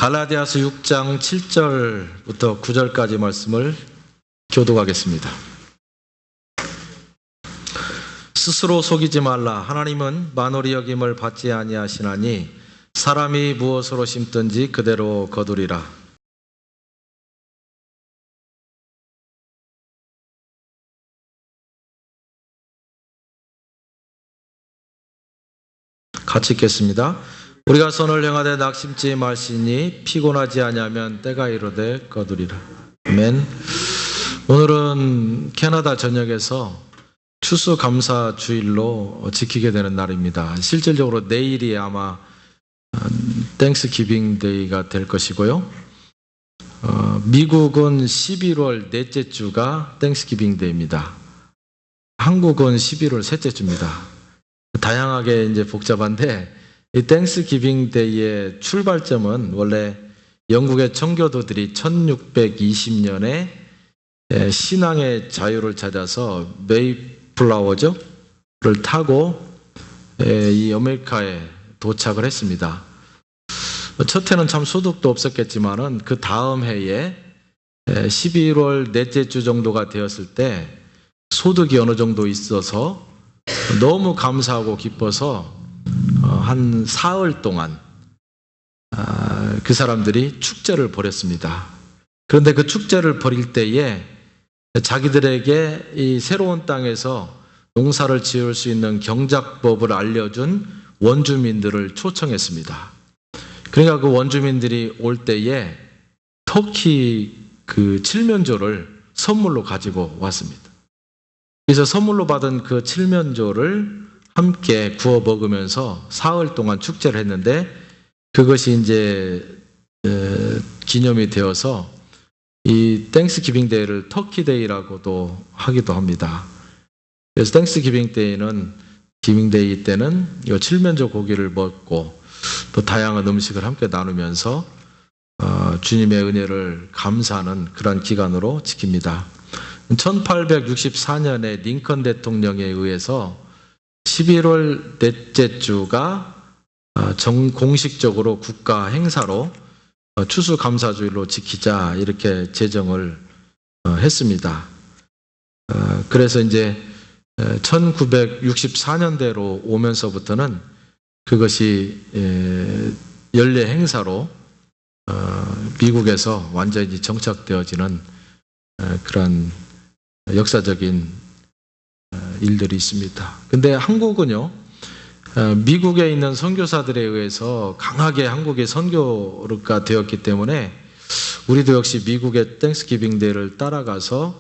갈라디아서 6장 7절부터 9절까지 말씀을 교독하겠습니다. 스스로 속이지 말라. 하나님은 만홀이 여김을 받지 아니하시나니 사람이 무엇으로 심든지 그대로 거두리라. 같이 읽겠습니다. 우리가 선을 행하되 낙심치 말시니 피곤하지 아니하면 때가 이르되 거두리라. 아멘. 오늘은 캐나다 전역에서 추수감사주일로 지키게 되는 날입니다. 실질적으로 내일이 아마 땡스기빙 데이가 될 것이고요. 미국은 11월 넷째 주가 땡스기빙 데이입니다. 한국은 11월 셋째 주입니다. 다양하게 이제 복잡한데 이 땡스기빙 데이의 출발점은 원래 영국의 청교도들이 1620년에 신앙의 자유를 찾아서 메이플라워를 타고 이 아메리카에 도착을 했습니다. 첫 해는 참 소득도 없었겠지만은 그 다음 해에 11월 넷째 주 정도가 되었을 때 소득이 어느 정도 있어서 너무 감사하고 기뻐서 한 사흘 동안 그 사람들이 축제를 벌였습니다. 그런데 그 축제를 벌일 때에 자기들에게 이 새로운 땅에서 농사를 지을 수 있는 경작법을 알려준 원주민들을 초청했습니다. 그러니까 그 원주민들이 올 때에 터키 그 칠면조를 선물로 가지고 왔습니다. 그래서 선물로 받은 그 칠면조를 함께 구워 먹으면서 사흘 동안 축제를 했는데 그것이 이제 기념이 되어서 이 땡스기빙 데이를 터키 데이라고도 하기도 합니다. 그래서 땡스기빙 데이는 기빙 데이 때는 이 칠면조 고기를 먹고 또 다양한 음식을 함께 나누면서 주님의 은혜를 감사하는 그런 기간으로 지킵니다. 1864년에 링컨 대통령에 의해서 11월 넷째 주가 공식적으로 국가 행사로 추수감사주일로 지키자 이렇게 제정을 했습니다. 그래서 이제 1964년대로 오면서부터는 그것이 연례 행사로 미국에서 완전히 정착되어지는 그런 역사적인 일들이 있습니다. 근데 한국은요, 미국에 있는 선교사들에 의해서 강하게 한국의 선교가 되었기 때문에 우리도 역시 미국의 땡스기빙 데이를 따라가서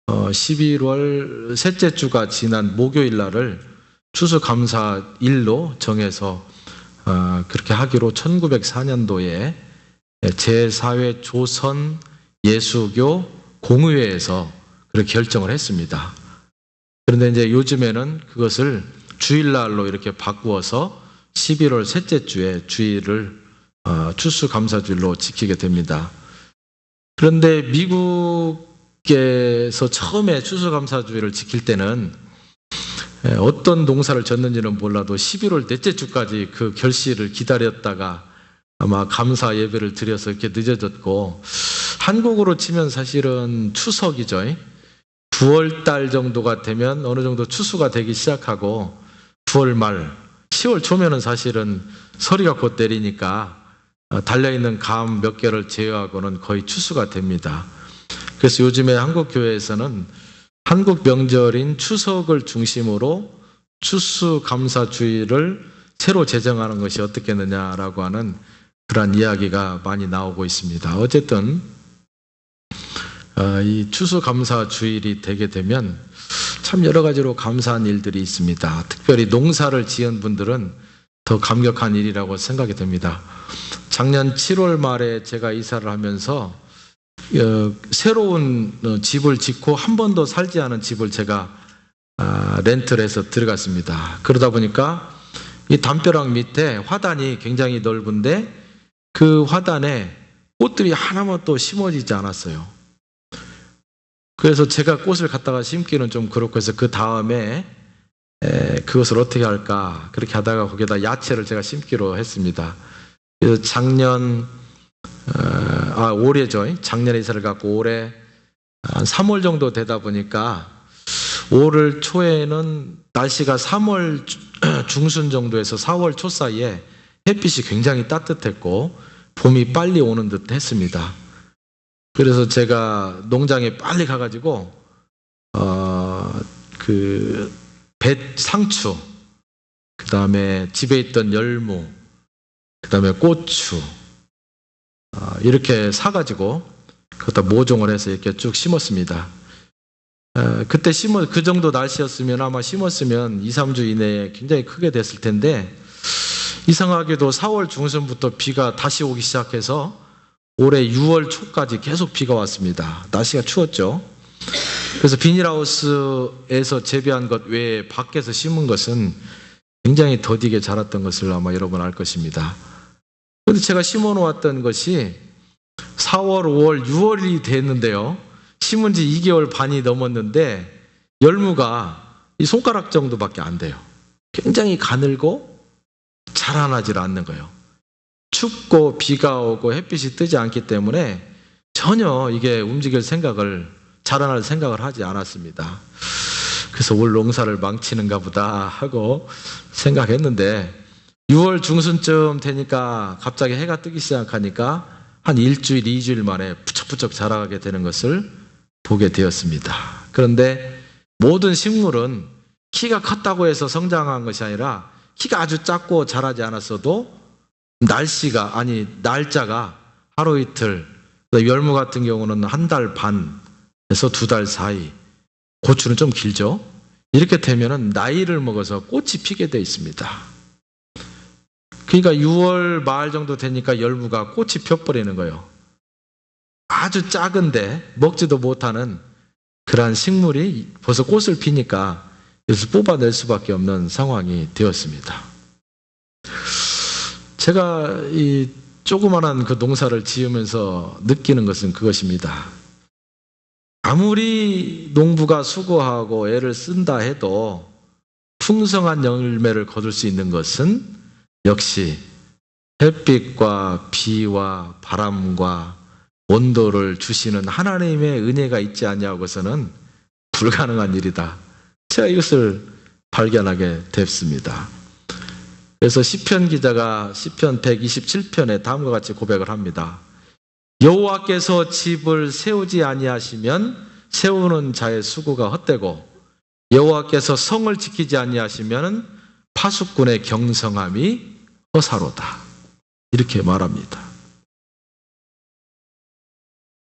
11월 셋째 주가 지난 목요일 날을 추수감사일로 정해서 그렇게 하기로 1904년도에 제4회 조선 예수교 공의회에서 그렇게 결정을 했습니다. 그런데 이제 요즘에는 그것을 주일날로 이렇게 바꾸어서 11월 셋째 주에 주일을 추수감사주일로 지키게 됩니다. 그런데 미국에서 처음에 추수감사주일을 지킬 때는 어떤 농사를 졌는지는 몰라도 11월 넷째 주까지 그 결실을 기다렸다가 아마 감사 예배를 드려서 이렇게 늦어졌고, 한국으로 치면 사실은 추석이죠. 9월 달 정도가 되면 어느 정도 추수가 되기 시작하고 9월 말, 10월 초면은 사실은 서리가 곧 내리니까 달려있는 감 몇 개를 제외하고는 거의 추수가 됩니다. 그래서 요즘에 한국 교회에서는 한국 명절인 추석을 중심으로 추수감사주일을 새로 제정하는 것이 어떻겠느냐라고 하는 그런 이야기가 많이 나오고 있습니다. 어쨌든 이 추수감사주일이 되게 되면 참 여러 가지로 감사한 일들이 있습니다. 특별히 농사를 지은 분들은 더 감격한 일이라고 생각이 됩니다. 작년 7월 말에 제가 이사를 하면서 새로운 집을 짓고 한 번도 살지 않은 집을 제가 렌트를 해서 들어갔습니다. 그러다 보니까 이 담벼락 밑에 화단이 굉장히 넓은데 그 화단에 꽃들이 하나만 또 심어지지 않았어요. 그래서 제가 꽃을 갖다가 심기는 좀 그렇고 해서 그 다음에 그것을 어떻게 할까 그렇게 하다가 거기다 야채를 제가 심기로 했습니다. 그래서 작년 올해죠. 작년에 이사를 갔고 올해 한 3월 정도 되다 보니까 5월 초에는 날씨가 3월 중순 정도에서 4월 초 사이에 햇빛이 굉장히 따뜻했고 봄이 빨리 오는 듯 했습니다. 그래서 제가 농장에 빨리 가가지고 상추, 그 다음에 집에 있던 열무, 그 다음에 고추 이렇게 사가지고 그것다 모종을 해서 이렇게 쭉 심었습니다. 그때 그 정도 날씨였으면 아마 심었으면 2, 3주 이내에 굉장히 크게 됐을 텐데 이상하게도 4월 중순부터 비가 다시 오기 시작해서 올해 6월 초까지 계속 비가 왔습니다. 날씨가 추웠죠. 그래서 비닐하우스에서 재배한 것 외에 밖에서 심은 것은 굉장히 더디게 자랐던 것을 아마 여러분 알 것입니다. 그런데 제가 심어 놓았던 것이 4월, 5월, 6월이 됐는데요. 심은 지 2개월 반이 넘었는데 열무가 이 손가락 정도밖에 안 돼요. 굉장히 가늘고 자라나질 않는 거예요. 춥고 비가 오고 햇빛이 뜨지 않기 때문에 전혀 이게 자라날 생각을 하지 않았습니다. 그래서 올 농사를 망치는가 보다 하고 생각했는데 6월 중순쯤 되니까 갑자기 해가 뜨기 시작하니까 한 일주일, 2주일 만에 부쩍부쩍 자라게 되는 것을 보게 되었습니다. 그런데 모든 식물은 키가 컸다고 해서 성장한 것이 아니라 키가 아주 작고 자라지 않았어도 날짜가 하루 이틀, 열무 같은 경우는 한 달 반에서 2달 사이, 고추는 좀 길죠. 이렇게 되면은 나이를 먹어서 꽃이 피게 되어 있습니다. 그러니까 6월 말 정도 되니까 열무가 꽃이 펴버리는 거예요. 아주 작은데 먹지도 못하는 그러한 식물이 벌써 꽃을 피니까 그래서 뽑아낼 수밖에 없는 상황이 되었습니다. 제가 이 조그만한 그 농사를 지으면서 느끼는 것은 그것입니다. 아무리 농부가 수고하고 애를 쓴다 해도 풍성한 열매를 거둘 수 있는 것은 역시 햇빛과 비와 바람과 온도를 주시는 하나님의 은혜가 있지 않냐고서는 불가능한 일이다. 제가 이것을 발견하게 됐습니다. 그래서 시편 기자가 시편 127편에 다음과 같이 고백을 합니다. 여호와께서 집을 세우지 아니하시면 세우는 자의 수고가 헛되고 여호와께서 성을 지키지 아니하시면 파수꾼의 경성함이 허사로다. 이렇게 말합니다.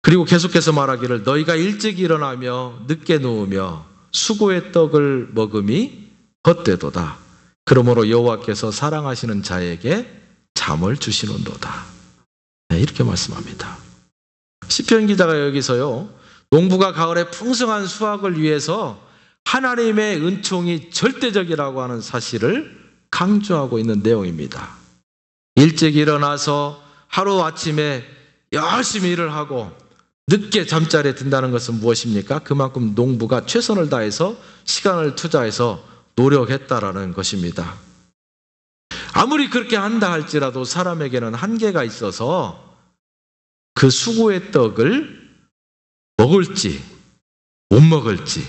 그리고 계속해서 말하기를 너희가 일찍 일어나며 늦게 누우며 수고의 떡을 먹음이 헛되도다. 그러므로 여호와께서 사랑하시는 자에게 잠을 주시는도다. 네, 이렇게 말씀합니다. 시편 기자가 여기서요, 농부가 가을에 풍성한 수확을 위해서 하나님의 은총이 절대적이라고 하는 사실을 강조하고 있는 내용입니다. 일찍 일어나서 하루아침에 열심히 일을 하고 늦게 잠자리에 든다는 것은 무엇입니까? 그만큼 농부가 최선을 다해서 시간을 투자해서 노력했다라는 것입니다. 아무리 그렇게 한다 할지라도 사람에게는 한계가 있어서 그 수고의 떡을 먹을지 못 먹을지,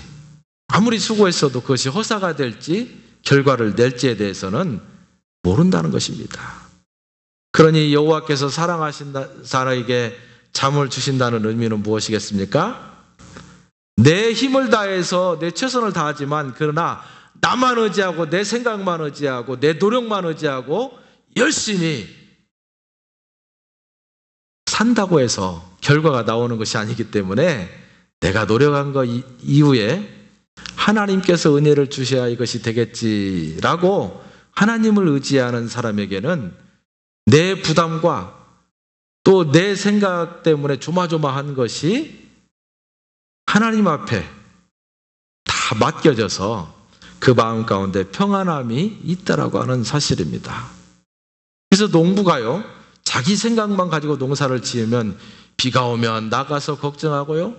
아무리 수고했어도 그것이 허사가 될지 결과를 낼지에 대해서는 모른다는 것입니다. 그러니 여호와께서 사랑하신다 자에게 잠을 주신다는 의미는 무엇이겠습니까? 내 힘을 다해서 내 최선을 다하지만 그러나 나만 의지하고 내 생각만 의지하고 내 노력만 의지하고 열심히 산다고 해서 결과가 나오는 것이 아니기 때문에 내가 노력한 것 이후에 하나님께서 은혜를 주셔야 이것이 되겠지라고 하나님을 의지하는 사람에게는 내 부담과 또 내 생각 때문에 조마조마한 것이 하나님 앞에 다 맡겨져서 그 마음 가운데 평안함이 있다라고 하는 사실입니다. 그래서 농부가요, 자기 생각만 가지고 농사를 지으면 비가 오면 나가서 걱정하고요,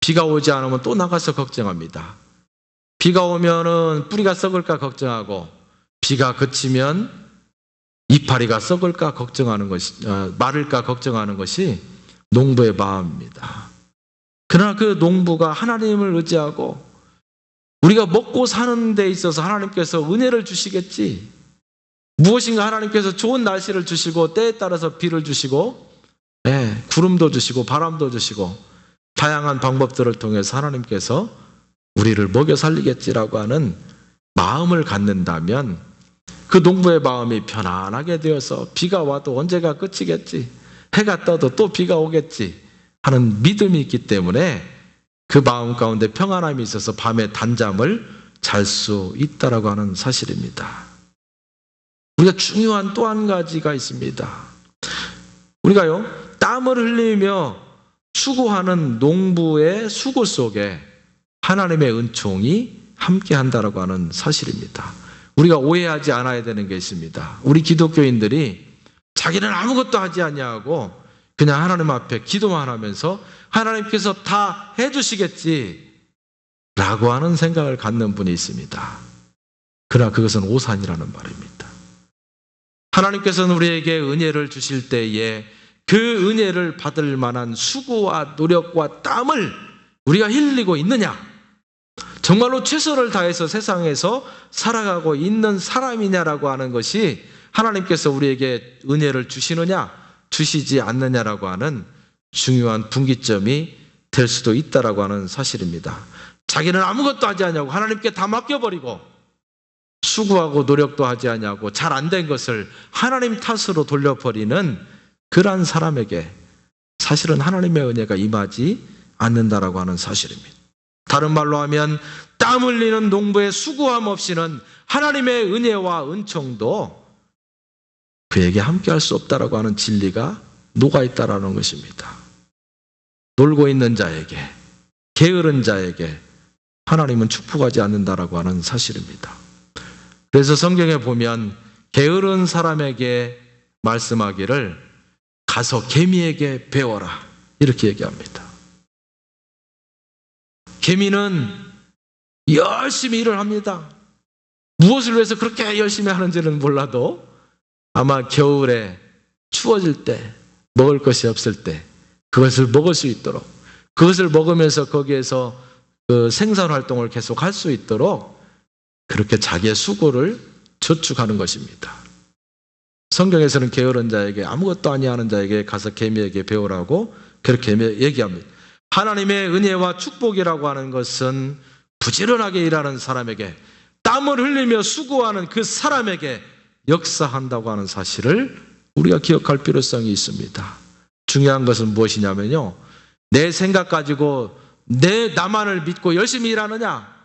비가 오지 않으면 또 나가서 걱정합니다. 비가 오면은 뿌리가 썩을까 걱정하고 비가 그치면 이파리가 썩을까 걱정하는 것이, 마를까 걱정하는 것이 농부의 마음입니다. 그러나 그 농부가 하나님을 의지하고 우리가 먹고 사는 데 있어서 하나님께서 은혜를 주시겠지, 무엇인가 하나님께서 좋은 날씨를 주시고 때에 따라서 비를 주시고 구름도 주시고 바람도 주시고 다양한 방법들을 통해서 하나님께서 우리를 먹여 살리겠지라고 하는 마음을 갖는다면 그 농부의 마음이 편안하게 되어서 비가 와도 언제가 끝이겠지, 해가 떠도 또 비가 오겠지 하는 믿음이 있기 때문에 그 마음 가운데 평안함이 있어서 밤에 단잠을 잘 수 있다라고 하는 사실입니다. 우리가 중요한 또 한 가지가 있습니다. 우리가요, 땀을 흘리며 수고하는 농부의 수고 속에 하나님의 은총이 함께 한다라고 하는 사실입니다. 우리가 오해하지 않아야 되는 게 있습니다. 우리 기독교인들이 자기는 아무것도 하지 않냐고 그냥 하나님 앞에 기도만 하면서 하나님께서 다 해주시겠지 라고 하는 생각을 갖는 분이 있습니다. 그러나 그것은 오산이라는 말입니다. 하나님께서는 우리에게 은혜를 주실 때에 그 은혜를 받을 만한 수고와 노력과 땀을 우리가 흘리고 있느냐, 정말로 최선을 다해서 세상에서 살아가고 있는 사람이냐라고 하는 것이 하나님께서 우리에게 은혜를 주시느냐 주시지 않느냐라고 하는 중요한 분기점이 될 수도 있다라고 하는 사실입니다. 자기는 아무것도 하지 않냐고 하나님께 다 맡겨버리고 수고하고 노력도 하지 않냐고 잘 안 된 것을 하나님 탓으로 돌려버리는 그러한 사람에게 사실은 하나님의 은혜가 임하지 않는다라고 하는 사실입니다. 다른 말로 하면 땀 흘리는 농부의 수고함 없이는 하나님의 은혜와 은총도 그에게 함께할 수 없다라고 하는 진리가 녹아있다라는 것입니다. 놀고 있는 자에게, 게으른 자에게 하나님은 축복하지 않는다라고 하는 사실입니다. 그래서 성경에 보면 게으른 사람에게 말씀하기를 가서 개미에게 배워라 이렇게 얘기합니다. 개미는 열심히 일을 합니다. 무엇을 위해서 그렇게 열심히 하는지는 몰라도 아마 겨울에 추워질 때, 먹을 것이 없을 때 그것을 먹을 수 있도록, 그것을 먹으면서 거기에서 그 생산활동을 계속 할 수 있도록 그렇게 자기의 수고를 저축하는 것입니다. 성경에서는 게으른 자에게, 아무것도 아니하는 자에게 가서 개미에게 배우라고 그렇게 얘기합니다. 하나님의 은혜와 축복이라고 하는 것은 부지런하게 일하는 사람에게, 땀을 흘리며 수고하는 그 사람에게 역사한다고 하는 사실을 우리가 기억할 필요성이 있습니다. 중요한 것은 무엇이냐면요, 내 생각 가지고 나만을 믿고 열심히 일하느냐?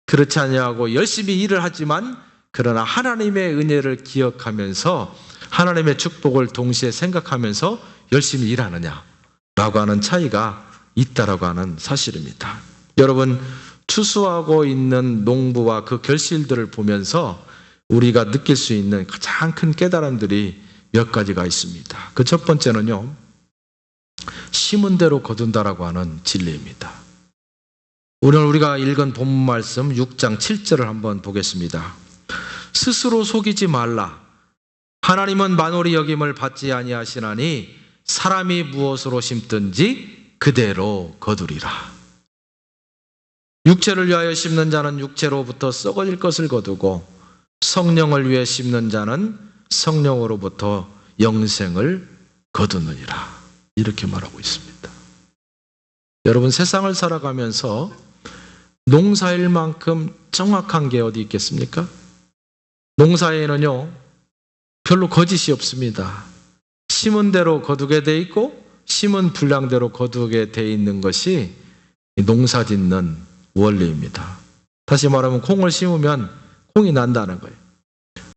그렇지 않냐고 열심히 일을 하지만 그러나 하나님의 은혜를 기억하면서 하나님의 축복을 동시에 생각하면서 열심히 일하느냐라고 하는 차이가 있다라고 하는 사실입니다. 여러분, 추수하고 있는 농부와 그 결실들을 보면서 우리가 느낄 수 있는 가장 큰 깨달음들이 몇 가지가 있습니다. 그 첫 번째는요, 심은 대로 거둔다라고 하는 진리입니다. 오늘 우리가 읽은 본문 말씀 6장 7절을 한번 보겠습니다. 스스로 속이지 말라. 하나님은 만홀히 여김을 받지 아니하시나니 사람이 무엇으로 심든지 그대로 거두리라. 육체를 위하여 심는 자는 육체로부터 썩어질 것을 거두고 성령을 위해 심는 자는 성령으로부터 영생을 거두느니라. 이렇게 말하고 있습니다. 여러분, 세상을 살아가면서 농사일만큼 정확한 게 어디 있겠습니까? 농사에는요, 별로 거짓이 없습니다. 심은 대로 거두게 돼 있고 심은 분량대로 거두게 돼 있는 것이 농사 짓는 원리입니다. 다시 말하면 콩을 심으면 콩이 난다는 거예요.